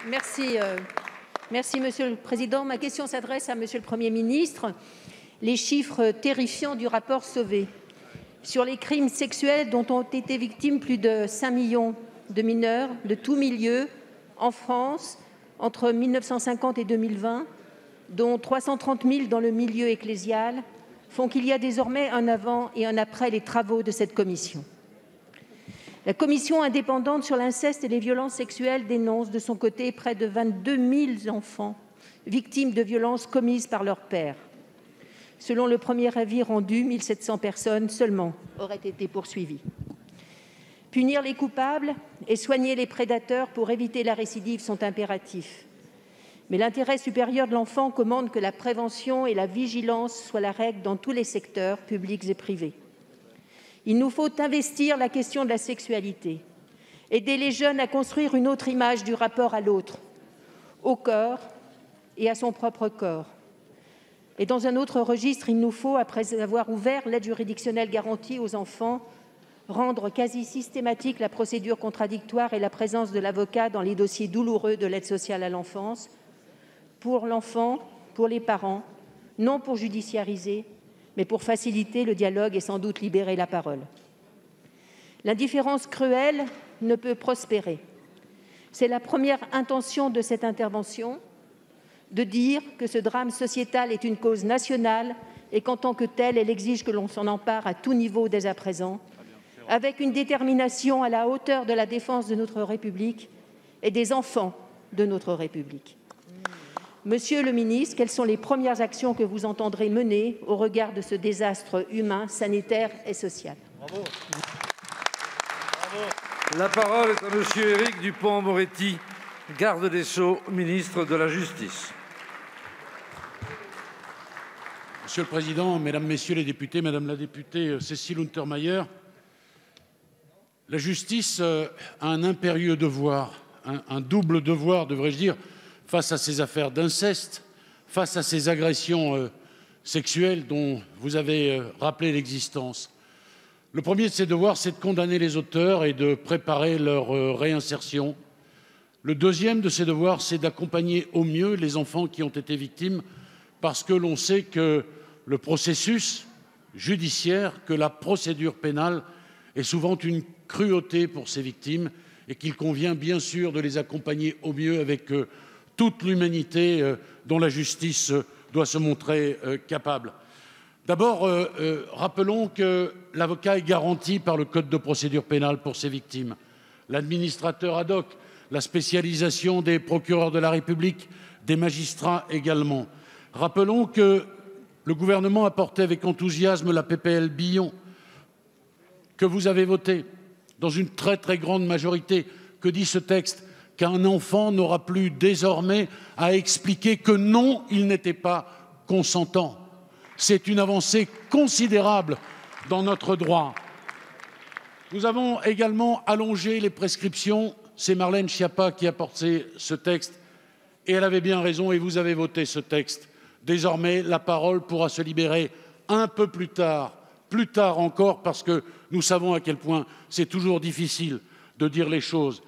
Merci, merci Monsieur le Président. Ma question s'adresse à Monsieur le Premier ministre. Les chiffres terrifiants du rapport Sauvé sur les crimes sexuels dont ont été victimes plus de 5 millions de mineurs de tous milieux en France entre 1950 et 2020, dont 330 000 dans le milieu ecclésial, font qu'il y a désormais un avant et un après les travaux de cette commission. La commission indépendante sur l'inceste et les violences sexuelles dénonce de son côté près de 22 000 enfants victimes de violences commises par leur père. Selon le premier avis rendu, 1 700 personnes seulement auraient été poursuivies. Punir les coupables et soigner les prédateurs pour éviter la récidive sont impératifs. Mais l'intérêt supérieur de l'enfant commande que la prévention et la vigilance soient la règle dans tous les secteurs, publics et privés. Il nous faut investir la question de la sexualité, aider les jeunes à construire une autre image du rapport à l'autre, au corps et à son propre corps. Et dans un autre registre, il nous faut, après avoir ouvert l'aide juridictionnelle garantie aux enfants, rendre quasi systématique la procédure contradictoire et la présence de l'avocat dans les dossiers douloureux de l'aide sociale à l'enfance, pour l'enfant, pour les parents, non pour judiciariser, mais pour faciliter le dialogue et sans doute libérer la parole. L'indifférence cruelle ne peut prospérer. C'est la première intention de cette intervention, de dire que ce drame sociétal est une cause nationale et qu'en tant que telle, elle exige que l'on s'en empare à tout niveau dès à présent, avec une détermination à la hauteur de la défense de notre République et des enfants de notre République. Monsieur le ministre, quelles sont les premières actions que vous entendrez mener au regard de ce désastre humain, sanitaire et social? Bravo. Bravo. La parole est à monsieur Éric Dupond-Moretti, garde des Sceaux, ministre de la Justice. Monsieur le Président, Mesdames, Messieurs les députés, Madame la députée Cécile Untermaier, la justice a un impérieux devoir, un double devoir, devrais-je dire, face à ces affaires d'inceste, face à ces agressions sexuelles dont vous avez rappelé l'existence. Le premier de ces devoirs, c'est de condamner les auteurs et de préparer leur réinsertion. Le deuxième de ces devoirs, c'est d'accompagner au mieux les enfants qui ont été victimes, parce que l'on sait que le processus judiciaire, que la procédure pénale est souvent une cruauté pour ces victimes et qu'il convient bien sûr de les accompagner au mieux avec toute l'humanité dont la justice doit se montrer capable. D'abord, rappelons que l'avocat est garanti par le Code de procédure pénale pour ces victimes. L'administrateur ad hoc, la spécialisation des procureurs de la République, des magistrats également. Rappelons que le gouvernement a porté avec enthousiasme la PPL Billon, que vous avez votée dans une très très grande majorité. Que dit ce texte? Qu'un enfant n'aura plus désormais à expliquer que non, il n'était pas consentant. C'est une avancée considérable dans notre droit. Nous avons également allongé les prescriptions. C'est Marlène Schiappa qui a porté ce texte et elle avait bien raison et vous avez voté ce texte. Désormais, la parole pourra se libérer un peu plus tard encore, parce que nous savons à quel point c'est toujours difficile de dire les choses.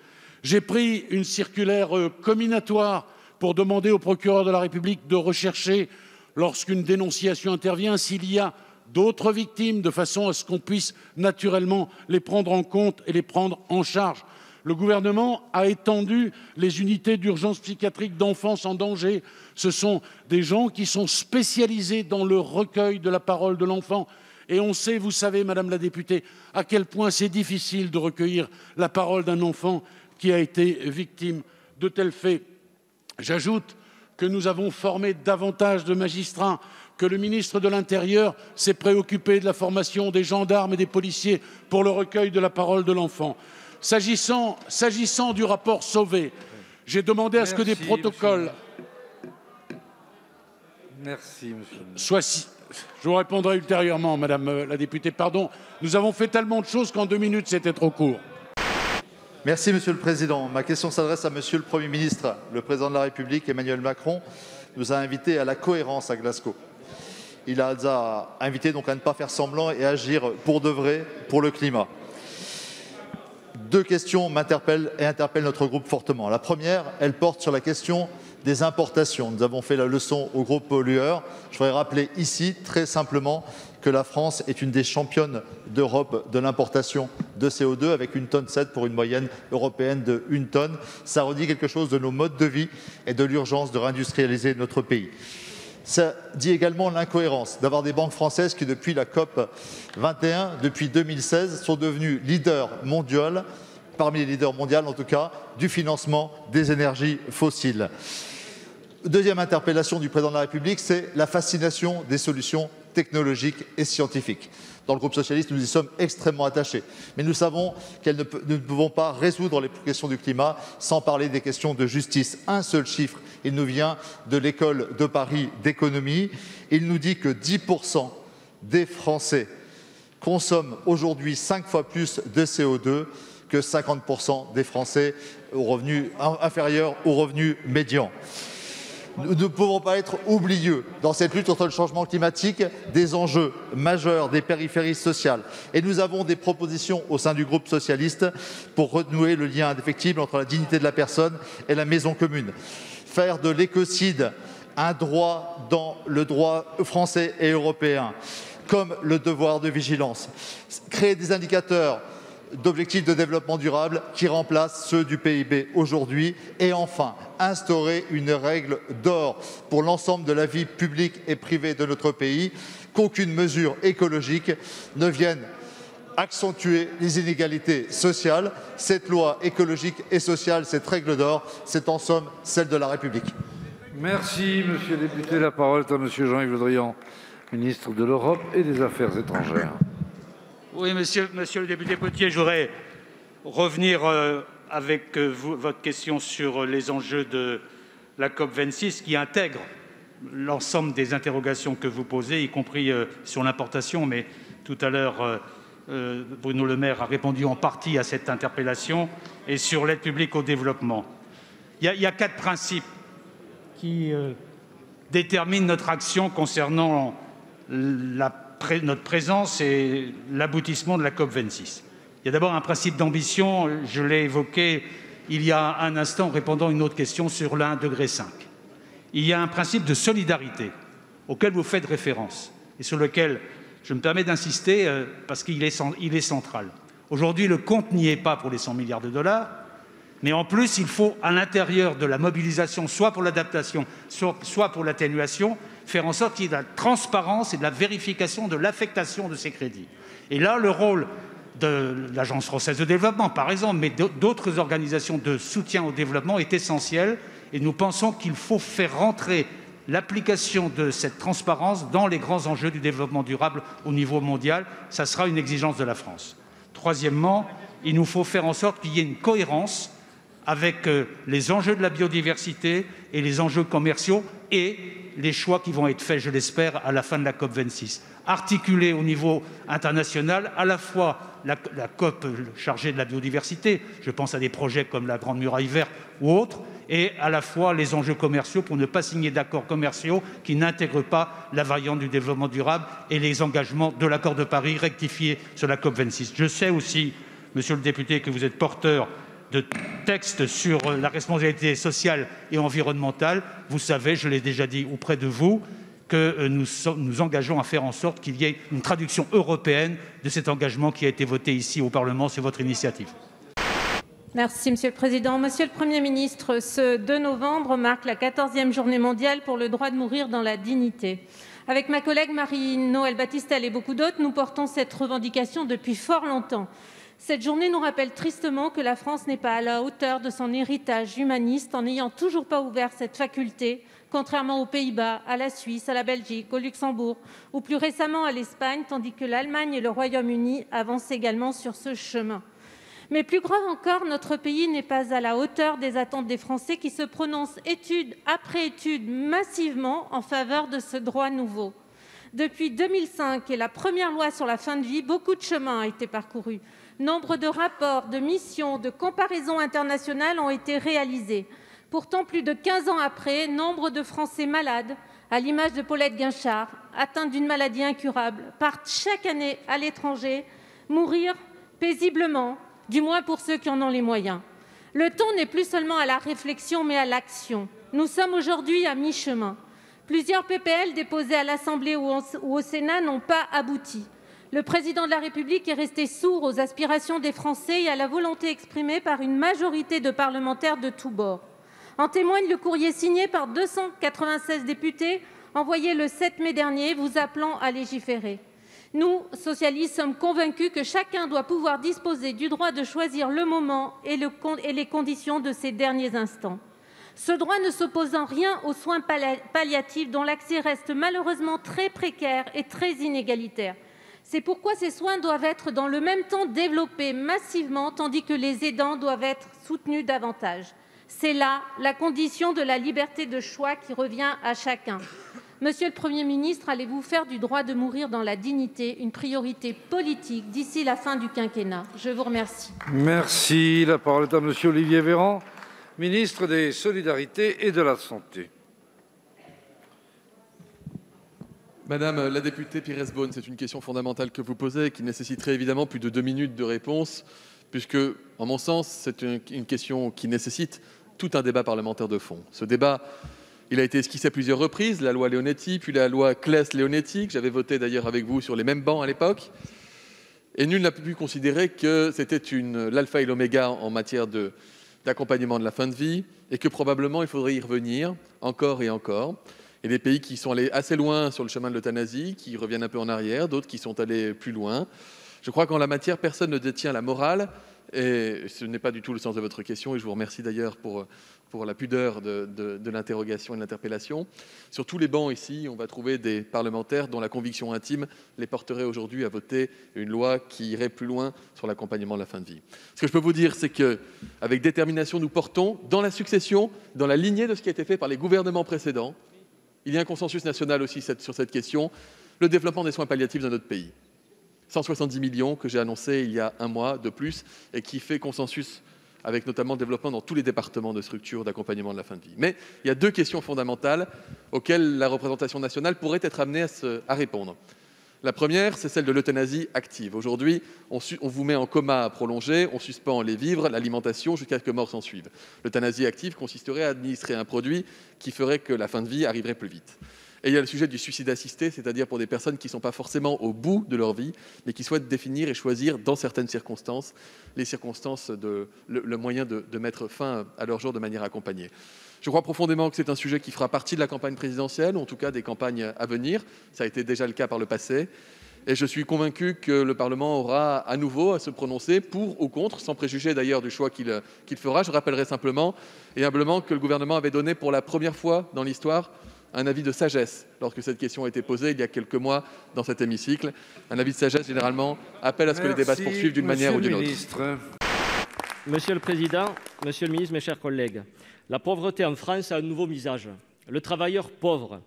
J'ai pris une circulaire comminatoire pour demander au procureur de la République de rechercher, lorsqu'une dénonciation intervient, s'il y a d'autres victimes, de façon à ce qu'on puisse naturellement les prendre en compte et les prendre en charge. Le gouvernement a étendu les unités d'urgence psychiatrique d'enfance en danger. Ce sont des gens qui sont spécialisés dans le recueil de la parole de l'enfant. Et on sait, vous savez, Madame la députée, à quel point c'est difficile de recueillir la parole d'un enfant qui a été victime de tels faits. J'ajoute que nous avons formé davantage de magistrats, que le ministre de l'Intérieur s'est préoccupé de la formation des gendarmes et des policiers pour le recueil de la parole de l'enfant. S'agissant du rapport Sauvé, j'ai demandé à ce que des protocoles soient... Je vous répondrai ultérieurement, Madame la députée. Pardon, nous avons fait tellement de choses qu'en 2 minutes, c'était trop court. Merci, Monsieur le Président. Ma question s'adresse à Monsieur le Premier ministre. Le Président de la République, Emmanuel Macron, nous a invités à la cohérence à Glasgow. Il a invité donc à ne pas faire semblant et agir pour de vrai pour le climat. Deux questions m'interpellent et interpellent notre groupe fortement. La première, elle porte sur la question des importations. Nous avons fait la leçon au gros pollueur. Je voudrais rappeler ici, très simplement, que la France est une des championnes d'Europe de l'importation de CO2 avec 1,7 tonne pour une moyenne européenne de 1 tonne. Ça redit quelque chose de nos modes de vie et de l'urgence de réindustrialiser notre pays. Ça dit également l'incohérence d'avoir des banques françaises qui, depuis la COP 21, depuis 2016, sont devenues leaders mondiaux, parmi les leaders mondiaux en tout cas, du financement des énergies fossiles. Deuxième interpellation du président de la République, c'est la fascination des solutions technologiques et scientifiques. Dans le groupe socialiste, nous y sommes extrêmement attachés. Mais nous savons que nous ne pouvons pas résoudre les questions du climat sans parler des questions de justice. Un seul chiffre, il nous vient de l'école de Paris d'économie. Il nous dit que 10% des Français consomment aujourd'hui 5 fois plus de CO2 que 50% des Français aux revenus inférieurs aux revenus médians. Nous ne pouvons pas être oublieux dans cette lutte contre le changement climatique des enjeux majeurs des périphéries sociales. Et nous avons des propositions au sein du groupe socialiste pour renouer le lien indéfectible entre la dignité de la personne et la maison commune. Faire de l'écocide un droit dans le droit français et européen, comme le devoir de vigilance. Créer des indicateurs d'objectifs de développement durable qui remplacent ceux du PIB aujourd'hui et enfin instaurer une règle d'or pour l'ensemble de la vie publique et privée de notre pays, qu'aucune mesure écologique ne vienne accentuer les inégalités sociales. Cette loi écologique et sociale, cette règle d'or, c'est en somme celle de la République. Merci, monsieur le député. La parole est à monsieur Jean-Yves Le Drian, ministre de l'Europe et des Affaires étrangères. Oui, monsieur le député Potier, je voudrais revenir avec votre question sur les enjeux de la COP26 qui intègre l'ensemble des interrogations que vous posez, y compris sur l'importation. Mais tout à l'heure, Bruno Le Maire a répondu en partie à cette interpellation et sur l'aide publique au développement. Il y a 4 principes qui déterminent notre action concernant notre présence et l'aboutissement de la COP26. Il y a d'abord un principe d'ambition, je l'ai évoqué il y a un instant en répondant à une autre question sur le 1,5 degré. Il y a un principe de solidarité auquel vous faites référence et sur lequel je me permets d'insister parce qu'il est central. Aujourd'hui, le compte n'y est pas pour les 100 milliards de dollars, mais en plus, il faut, à l'intérieur de la mobilisation, soit pour l'adaptation, soit pour l'atténuation, faire en sorte qu'il y ait de la transparence et de la vérification de l'affectation de ces crédits. Et là, le rôle de l'Agence française de développement, par exemple, mais d'autres organisations de soutien au développement est essentiel. Et nous pensons qu'il faut faire rentrer l'application de cette transparence dans les grands enjeux du développement durable au niveau mondial. Ça sera une exigence de la France. Troisièmement, il nous faut faire en sorte qu'il y ait une cohérence avec les enjeux de la biodiversité et les enjeux commerciaux et les choix qui vont être faits, je l'espère, à la fin de la COP26. Articuler au niveau international à la fois la COP chargée de la biodiversité, je pense à des projets comme la Grande Muraille Verte ou autres, et à la fois les enjeux commerciaux pour ne pas signer d'accords commerciaux qui n'intègrent pas la variante du développement durable et les engagements de l'accord de Paris rectifiés sur la COP26. Je sais aussi, monsieur le député, que vous êtes porteur de textes sur la responsabilité sociale et environnementale. Vous savez, je l'ai déjà dit auprès de vous, que nous engageons à faire en sorte qu'il y ait une traduction européenne de cet engagement qui a été voté ici au Parlement sur votre initiative. Merci, Monsieur le Président. Monsieur le Premier ministre, ce 2 novembre marque la 14e journée mondiale pour le droit de mourir dans la dignité. Avec ma collègue Marie-Noëlle Battistel et beaucoup d'autres, nous portons cette revendication depuis fort longtemps. Cette journée nous rappelle tristement que la France n'est pas à la hauteur de son héritage humaniste en n'ayant toujours pas ouvert cette faculté, contrairement aux Pays-Bas, à la Suisse, à la Belgique, au Luxembourg ou plus récemment à l'Espagne, tandis que l'Allemagne et le Royaume-Uni avancent également sur ce chemin. Mais plus grave encore, notre pays n'est pas à la hauteur des attentes des Français qui se prononcent étude après étude massivement en faveur de ce droit nouveau. Depuis 2005 et la première loi sur la fin de vie, beaucoup de chemin a été parcouru. Nombre de rapports, de missions, de comparaisons internationales ont été réalisés. Pourtant, plus de 15 ans après, nombre de Français malades, à l'image de Paulette Guinchard, atteints d'une maladie incurable, partent chaque année à l'étranger, mourir paisiblement, du moins pour ceux qui en ont les moyens. Le temps n'est plus seulement à la réflexion, mais à l'action. Nous sommes aujourd'hui à mi-chemin. Plusieurs PPL déposées à l'Assemblée ou au Sénat n'ont pas abouti. Le président de la République est resté sourd aux aspirations des Français et à la volonté exprimée par une majorité de parlementaires de tous bords. En témoigne le courrier signé par 296 députés envoyé le 7 mai dernier, vous appelant à légiférer. Nous, socialistes, sommes convaincus que chacun doit pouvoir disposer du droit de choisir le moment et les conditions de ses derniers instants. Ce droit ne s'oppose en rien aux soins palliatifs dont l'accès reste malheureusement très précaire et très inégalitaire. C'est pourquoi ces soins doivent être dans le même temps développés massivement, tandis que les aidants doivent être soutenus davantage. C'est là la condition de la liberté de choix qui revient à chacun. Monsieur le Premier ministre, allez-vous faire du droit de mourir dans la dignité une priorité politique d'ici la fin du quinquennat? Je vous remercie. Merci. La parole est à monsieur Olivier Véran, ministre des Solidarités et de la Santé. Madame la députée Pires Beaune, c'est une question fondamentale que vous posez et qui nécessiterait évidemment plus de 2 minutes de réponse, puisque, en mon sens, c'est une question qui nécessite tout un débat parlementaire de fond. Ce débat, il a été esquissé à plusieurs reprises, la loi Leonetti, puis la loi Claes-Leonetti, que j'avais votée d'ailleurs avec vous sur les mêmes bancs à l'époque. Et nul n'a pu considérer que c'était l'alpha et l'oméga en matière d'accompagnement de la fin de vie, et que probablement il faudrait y revenir encore et encore. Il y a des pays qui sont allés assez loin sur le chemin de l'euthanasie, qui reviennent un peu en arrière, d'autres qui sont allés plus loin. Je crois qu'en la matière, personne ne détient la morale, et ce n'est pas du tout le sens de votre question, et je vous remercie d'ailleurs pour la pudeur de l'interrogation et de l'interpellation. Sur tous les bancs ici, on va trouver des parlementaires dont la conviction intime les porterait aujourd'hui à voter une loi qui irait plus loin sur l'accompagnement de la fin de vie. Ce que je peux vous dire, c'est qu'avec détermination, nous portons dans la succession, dans la lignée de ce qui a été fait par les gouvernements précédents, il y a un consensus national aussi sur cette question, le développement des soins palliatifs dans notre pays. 170 millions que j'ai annoncé il y a un mois de plus et qui fait consensus avec notamment le développement dans tous les départements de structures d'accompagnement de la fin de vie. Mais il y a 2 questions fondamentales auxquelles la représentation nationale pourrait être amenée à répondre. La première, c'est celle de l'euthanasie active. Aujourd'hui, on vous met en coma prolongé, on suspend les vivres, l'alimentation, jusqu'à ce que mort s'en suive. L'euthanasie active consisterait à administrer un produit qui ferait que la fin de vie arriverait plus vite. Et il y a le sujet du suicide assisté, c'est-à-dire pour des personnes qui ne sont pas forcément au bout de leur vie, mais qui souhaitent définir et choisir, dans certaines circonstances, le moyen de mettre fin à leur jour de manière accompagnée. Je crois profondément que c'est un sujet qui fera partie de la campagne présidentielle, ou en tout cas des campagnes à venir. Ça a été déjà le cas par le passé. Et je suis convaincu que le Parlement aura à nouveau à se prononcer pour ou contre, sans préjuger d'ailleurs du choix qu'il fera. Je rappellerai simplement et humblement que le gouvernement avait donné pour la première fois dans l'histoire un avis de sagesse lorsque cette question a été posée il y a quelques mois dans cet hémicycle. Un avis de sagesse, généralement, appelle à ce que les débats se poursuivent d'une manière ou d'une autre. Monsieur le Président, Monsieur le Ministre, mes chers collègues, la pauvreté en France a un nouveau visage. Le travailleur pauvre.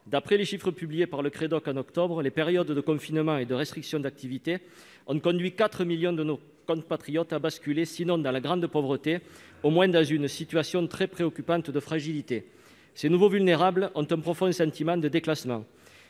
D'après les chiffres publiés par le Crédoc en octobre, les périodes de confinement et de restriction d'activité ont conduit 4 millions de nos compatriotes à basculer, sinon dans la grande pauvreté, au moins dans une situation très préoccupante de fragilité. Ces nouveaux vulnérables ont un profond sentiment de déclassement.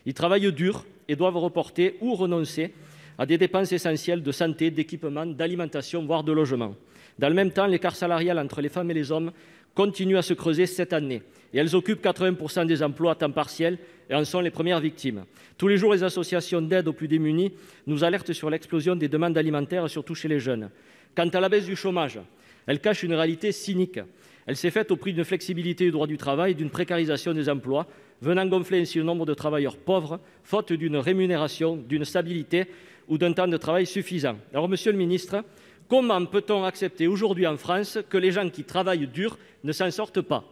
Ils travaillent dur et doivent reporter ou renoncer à des dépenses essentielles de santé, d'équipement, d'alimentation, voire de logement. Dans le même temps, l'écart salarial entre les femmes et les hommes continue à se creuser cette année. Et elles occupent 80% des emplois à temps partiel et en sont les premières victimes. Tous les jours, les associations d'aide aux plus démunis nous alertent sur l'explosion des demandes alimentaires, surtout chez les jeunes. Quant à la baisse du chômage, elle cache une réalité cynique. Elle s'est faite au prix d'une flexibilité du droit du travail et d'une précarisation des emplois, venant gonfler ainsi le nombre de travailleurs pauvres, faute d'une rémunération, d'une stabilité ou d'un temps de travail suffisant. Alors, Monsieur le Ministre, comment peut-on accepter aujourd'hui en France que les gens qui travaillent dur ne s'en sortent pas?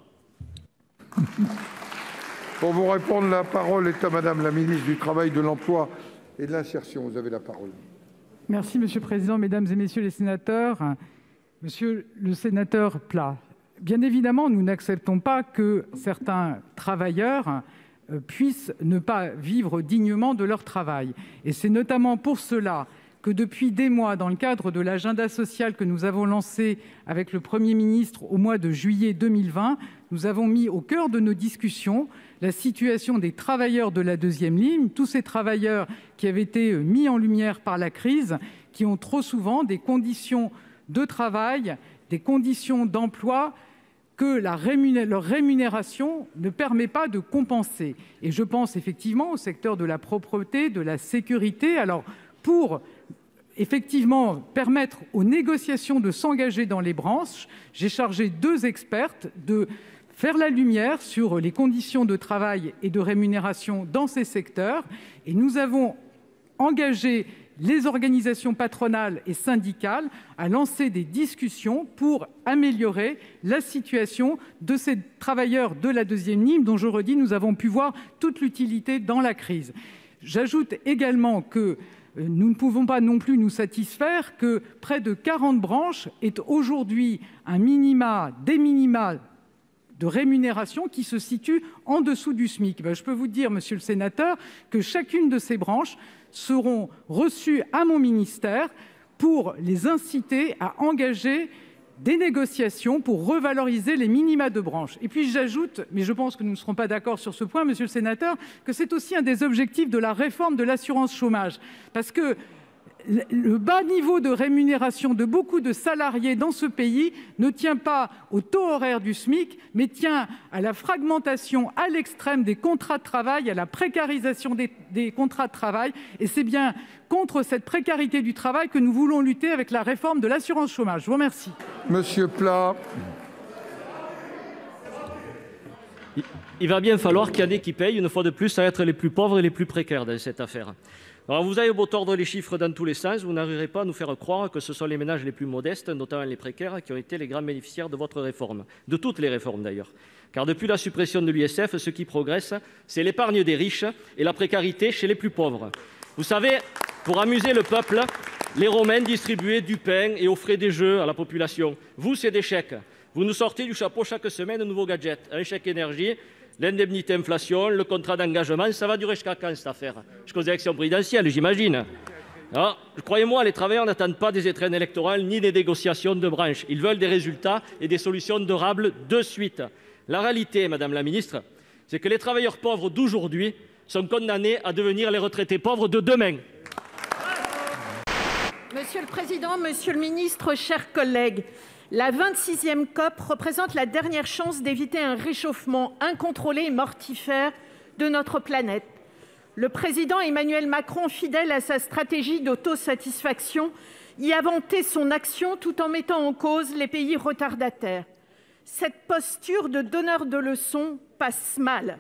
Pour vous répondre, la parole est à Madame la ministre du Travail, de l'Emploi et de l'Insertion. Vous avez la parole. Merci, Monsieur le Président, Mesdames et Messieurs les sénateurs. Monsieur le sénateur Pla, bien évidemment, nous n'acceptons pas que certains travailleurs puissent ne pas vivre dignement de leur travail. Et c'est notamment pour cela que depuis des mois, dans le cadre de l'agenda social que nous avons lancé avec le Premier ministre au mois de juillet 2020, nous avons mis au cœur de nos discussions la situation des travailleurs de la deuxième ligne, tous ces travailleurs qui avaient été mis en lumière par la crise, qui ont trop souvent des conditions de travail, des conditions d'emploi que leur rémunération ne permet pas de compenser. Et je pense effectivement au secteur de la propreté, de la sécurité. Alors, pour effectivement permettre aux négociations de s'engager dans les branches, j'ai chargé 2 expertes de faire la lumière sur les conditions de travail et de rémunération dans ces secteurs. Et nous avons engagé les organisations patronales et syndicales à lancer des discussions pour améliorer la situation de ces travailleurs de la deuxième ligne, dont, je redis, nous avons pu voir toute l'utilité dans la crise. J'ajoute également que nous ne pouvons pas non plus nous satisfaire que près de 40 branches aient aujourd'hui des minima de rémunération qui se situent en dessous du SMIC. Je peux vous dire, monsieur le sénateur, que chacune de ces branches seront reçues à mon ministère pour les inciter à engager des négociations pour revaloriser les minima de branche. Et puis j'ajoute, mais je pense que nous ne serons pas d'accord sur ce point, monsieur le sénateur, que c'est aussi un des objectifs de la réforme de l'assurance chômage. Parce que le bas niveau de rémunération de beaucoup de salariés dans ce pays ne tient pas au taux horaire du SMIC, mais tient à la fragmentation à l'extrême des contrats de travail, à la précarisation des contrats de travail. Et c'est bien contre cette précarité du travail que nous voulons lutter avec la réforme de l'assurance chômage. Je vous remercie. Monsieur Pla. Il va bien falloir qu'il y en ait qui payent, une fois de plus, à être les plus pauvres et les plus précaires dans cette affaire. Alors vous avez beau tordre les chiffres dans tous les sens, vous n'arriverez pas à nous faire croire que ce sont les ménages les plus modestes, notamment les précaires, qui ont été les grands bénéficiaires de votre réforme, de toutes les réformes d'ailleurs. Car depuis la suppression de l'ISF, ce qui progresse, c'est l'épargne des riches et la précarité chez les plus pauvres. Vous savez, pour amuser le peuple, les Romains distribuaient du pain et offraient des jeux à la population. Vous, c'est des chèques. Vous nous sortez du chapeau chaque semaine de nouveaux gadgets, un chèque énergie, l'indemnité inflation, le contrat d'engagement, ça va durer jusqu'à quand cette affaire? Jusqu'aux élections présidentielles, j'imagine. Alors, croyez-moi, les travailleurs n'attendent pas des étrennes électorales ni des négociations de branche. Ils veulent des résultats et des solutions durables de suite. La réalité, Madame la Ministre, c'est que les travailleurs pauvres d'aujourd'hui sont condamnés à devenir les retraités pauvres de demain. Monsieur le Président, Monsieur le Ministre, chers collègues, la 26e COP représente la dernière chance d'éviter un réchauffement incontrôlé et mortifère de notre planète. Le président Emmanuel Macron, fidèle à sa stratégie d'autosatisfaction, y a vanté son action tout en mettant en cause les pays retardataires. Cette posture de donneur de leçons passe mal,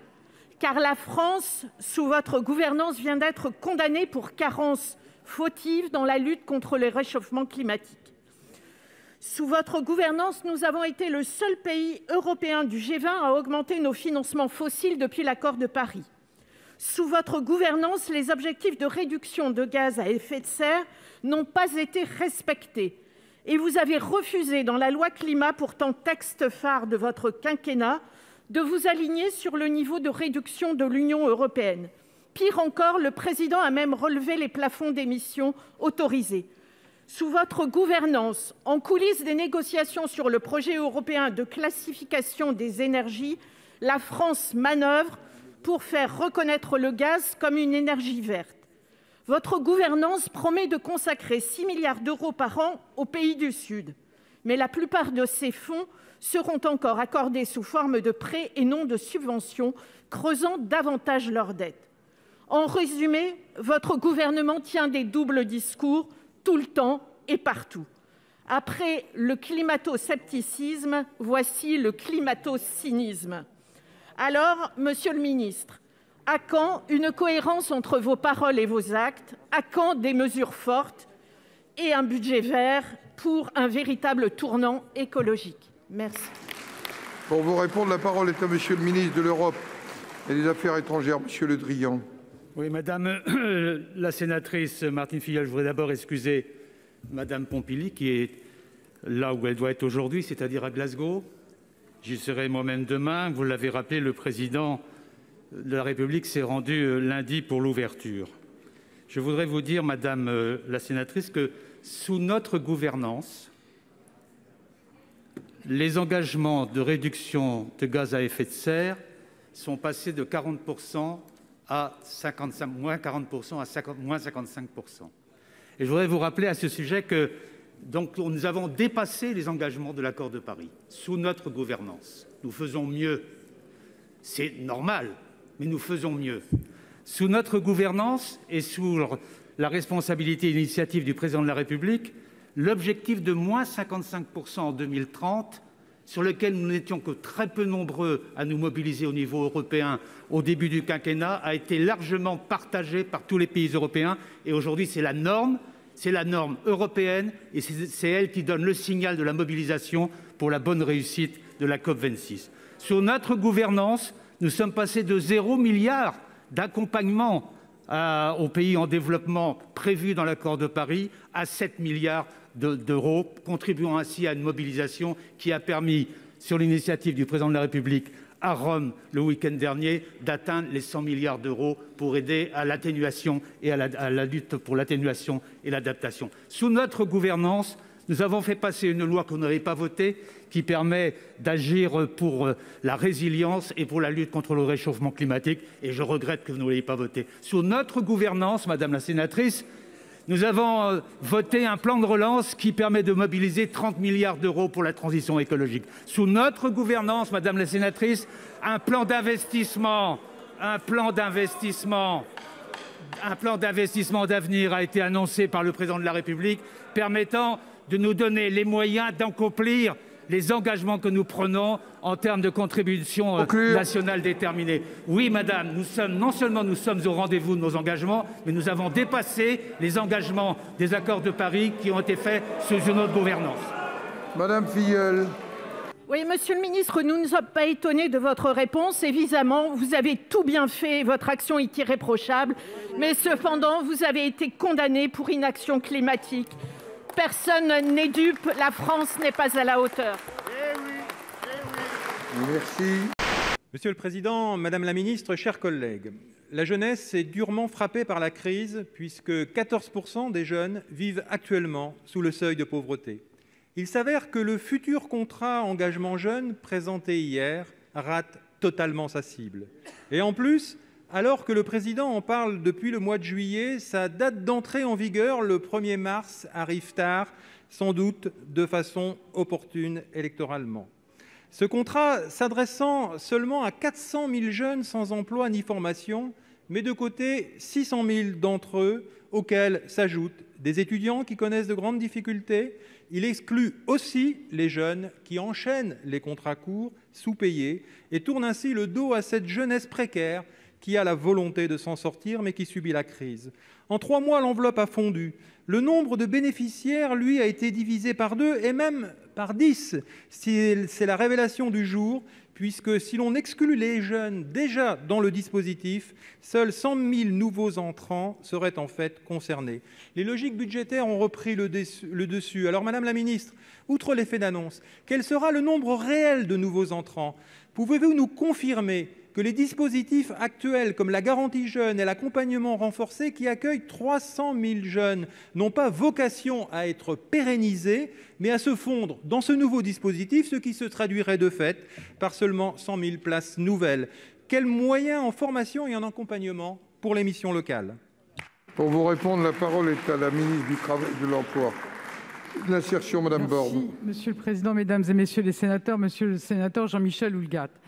car la France, sous votre gouvernance, vient d'être condamnée pour carence fautive dans la lutte contre le réchauffement climatique. Sous votre gouvernance, nous avons été le seul pays européen du G20 à augmenter nos financements fossiles depuis l'accord de Paris. Sous votre gouvernance, les objectifs de réduction de gaz à effet de serre n'ont pas été respectés. Et vous avez refusé, dans la loi climat, pourtant texte phare de votre quinquennat, de vous aligner sur le niveau de réduction de l'Union européenne. Pire encore, le président a même relevé les plafonds d'émissions autorisés. Sous votre gouvernance, en coulisses des négociations sur le projet européen de classification des énergies, la France manœuvre pour faire reconnaître le gaz comme une énergie verte. Votre gouvernance promet de consacrer 6 milliards d'euros par an aux pays du Sud. Mais la plupart de ces fonds seront encore accordés sous forme de prêts et non de subventions, creusant davantage leur dette. En résumé, votre gouvernement tient des doubles discours tout le temps et partout. Après le climato-scepticisme, voici le climato-cynisme. Alors, monsieur le ministre, à quand une cohérence entre vos paroles et vos actes? À quand des mesures fortes et un budget vert pour un véritable tournant écologique? Merci. Pour vous répondre, la parole est à monsieur le ministre de l'Europe et des Affaires étrangères, monsieur Le Drian. Oui, madame la sénatrice Martine Filleul, je voudrais d'abord excuser madame Pompili, qui est là où elle doit être aujourd'hui, c'est-à-dire à Glasgow. J'y serai moi-même demain. Vous l'avez rappelé, le président de la République s'est rendu lundi pour l'ouverture. Je voudrais vous dire, madame la sénatrice, que sous notre gouvernance, les engagements de réduction de gaz à effet de serre sont passés de 40% à moins 40% à moins 55%. Et je voudrais vous rappeler à ce sujet que Donc nous avons dépassé les engagements de l'accord de Paris. Sous notre gouvernance, nous faisons mieux. C'est normal, mais nous faisons mieux. Sous notre gouvernance et sous la responsabilité et l'initiative du Président de la République, l'objectif de moins 55% en 2030, sur lequel nous n'étions que très peu nombreux à nous mobiliser au niveau européen au début du quinquennat, a été largement partagé par tous les pays européens. Et aujourd'hui, c'est la norme européenne, et c'est elle qui donne le signal de la mobilisation pour la bonne réussite de la COP26. Sur notre gouvernance, nous sommes passés de 0 milliard d'accompagnement aux pays en développement prévus dans l'accord de Paris à 7 milliards d'euros, contribuant ainsi à une mobilisation qui a permis, sur l'initiative du Président de la République, à Rome le week-end dernier, d'atteindre les 100 milliards d'euros pour aider à l'atténuation et à la lutte pour l'atténuation et l'adaptation. Sous notre gouvernance, nous avons fait passer une loi qu'on n'avait pas votée, qui permet d'agir pour la résilience et pour la lutte contre le réchauffement climatique, et je regrette que vous ne l'ayez pas votée. Sous notre gouvernance, Madame la sénatrice, nous avons voté un plan de relance qui permet de mobiliser 30 milliards d'euros pour la transition écologique. Sous notre gouvernance, Madame la sénatrice, un plan d'investissement d'avenir a été annoncé par le Président de la République, permettant de nous donner les moyens d'accomplir les engagements que nous prenons en termes de contribution nationale déterminée. Oui, madame, non seulement nous sommes au rendez-vous de nos engagements, mais nous avons dépassé les engagements des accords de Paris qui ont été faits sous une autre gouvernance. Madame Filleul. Oui, monsieur le ministre, nous ne sommes pas étonnés de votre réponse. Évidemment, vous avez tout bien fait, votre action est irréprochable, mais cependant, vous avez été condamné pour inaction climatique. Personne n'est dupe, la France n'est pas à la hauteur. Merci. Monsieur le Président, Madame la Ministre, chers collègues, la jeunesse est durement frappée par la crise puisque 14% des jeunes vivent actuellement sous le seuil de pauvreté. Il s'avère que le futur contrat engagement jeune présenté hier rate totalement sa cible. Et en plus, alors que le Président en parle depuis le mois de juillet, sa date d'entrée en vigueur, le 1er mars, arrive tard, sans doute de façon opportune électoralement. Ce contrat s'adressant seulement à 400 000 jeunes sans emploi ni formation, met de côté 600 000 d'entre eux, auxquels s'ajoutent des étudiants qui connaissent de grandes difficultés. Il exclut aussi les jeunes qui enchaînent les contrats courts, sous-payés, et tourne ainsi le dos à cette jeunesse précaire qui a la volonté de s'en sortir, mais qui subit la crise. En 3 mois, l'enveloppe a fondu. Le nombre de bénéficiaires, lui, a été divisé par 2 et même par 10. C'est la révélation du jour, puisque si l'on exclut les jeunes déjà dans le dispositif, seuls 100 000 nouveaux entrants seraient en fait concernés. Les logiques budgétaires ont repris le dessus. Alors, Madame la Ministre, outre l'effet d'annonce, quel sera le nombre réel de nouveaux entrants? Pouvez-vous nous confirmer que les dispositifs actuels, comme la garantie jeune et l'accompagnement renforcé, qui accueillent 300 000 jeunes, n'ont pas vocation à être pérennisés, mais à se fondre dans ce nouveau dispositif, ce qui se traduirait de fait par seulement 100 000 places nouvelles? Quels moyens en formation et en accompagnement pour les missions locales? Pour vous répondre, la parole est à la ministre du Travail, de l'Emploi et de l'Insertion, Madame Borne. Monsieur le Président, Mesdames et Messieurs les sénateurs, Monsieur le sénateur Jean-Michel Houllegatte,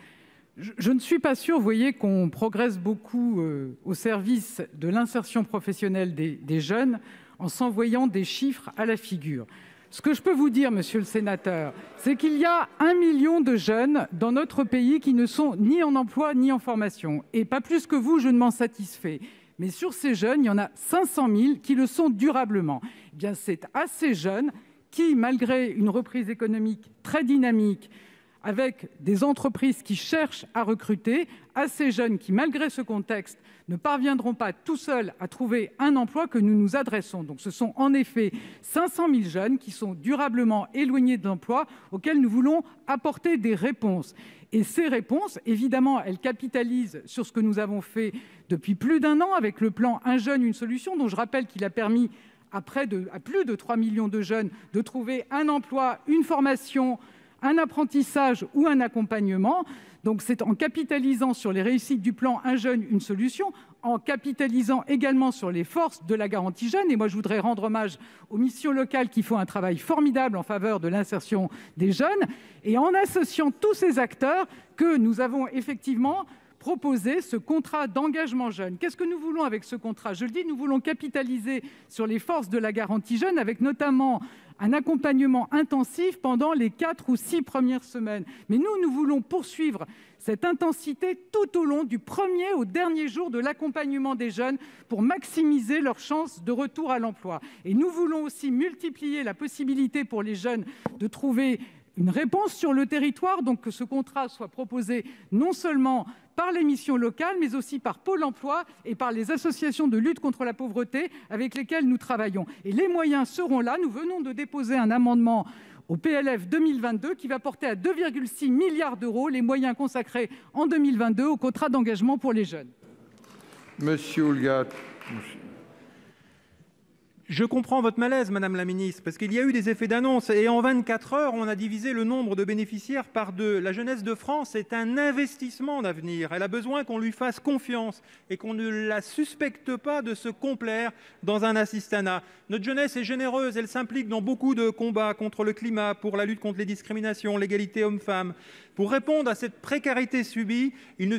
je ne suis pas sûre, vous voyez, qu'on progresse beaucoup au service de l'insertion professionnelle des jeunes en s'envoyant des chiffres à la figure. Ce que je peux vous dire, monsieur le sénateur, c'est qu'il y a 1 million de jeunes dans notre pays qui ne sont ni en emploi ni en formation. Et pas plus que vous, je ne m'en satisfais. Mais sur ces jeunes, il y en a 500 000 qui le sont durablement. Eh bien, c'est à ces jeunes qui, malgré une reprise économique très dynamique, avec des entreprises qui cherchent à recruter, à ces jeunes qui, malgré ce contexte, ne parviendront pas tout seuls à trouver un emploi, que nous nous adressons. Donc ce sont en effet 500 000 jeunes qui sont durablement éloignés de l'emploi, auxquels nous voulons apporter des réponses. Et ces réponses, évidemment, elles capitalisent sur ce que nous avons fait depuis plus d'1 an avec le plan « Un jeune, une solution », dont je rappelle qu'il a permis à plus de 3 millions de jeunes de trouver un emploi, une formation, un apprentissage ou un accompagnement. Donc c'est en capitalisant sur les réussites du plan « Un jeune, une solution », en capitalisant également sur les forces de la garantie jeunes. Et moi, je voudrais rendre hommage aux missions locales qui font un travail formidable en faveur de l'insertion des jeunes, et en associant tous ces acteurs que nous avons effectivement proposé ce contrat d'engagement jeune. Qu'est-ce que nous voulons avec ce contrat? Je le dis, nous voulons capitaliser sur les forces de la garantie jeune, avec notamment un accompagnement intensif pendant les 4 ou 6 premières semaines. Mais nous voulons poursuivre cette intensité tout au long du premier au dernier jour de l'accompagnement des jeunes pour maximiser leurs chances de retour à l'emploi. Et nous voulons aussi multiplier la possibilité pour les jeunes de trouver une réponse sur le territoire, donc que ce contrat soit proposé non seulement par les missions locales, mais aussi par Pôle emploi et par les associations de lutte contre la pauvreté avec lesquelles nous travaillons. Et les moyens seront là. Nous venons de déposer un amendement au PLF 2022 qui va porter à 2,6 milliards d'euros les moyens consacrés en 2022 au contrat d'engagement pour les jeunes. Monsieur Houllegatte. Je comprends votre malaise, Madame la Ministre, parce qu'il y a eu des effets d'annonce et en 24 heures, on a divisé le nombre de bénéficiaires par 2. La jeunesse de France est un investissement d'avenir. Elle a besoin qu'on lui fasse confiance et qu'on ne la suspecte pas de se complaire dans un assistanat. Notre jeunesse est généreuse, elle s'implique dans beaucoup de combats contre le climat, pour la lutte contre les discriminations, l'égalité homme-femme. Pour répondre à cette précarité subie, il ne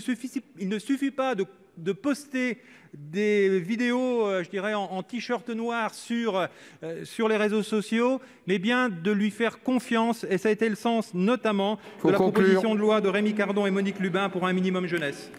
suffit pas de poster des vidéos, je dirais, en t-shirt noir sur les réseaux sociaux, mais bien de lui faire confiance. Et ça a été le sens, notamment, de la proposition de loi de Rémi Cardon et Monique Lubin pour un minimum jeunesse.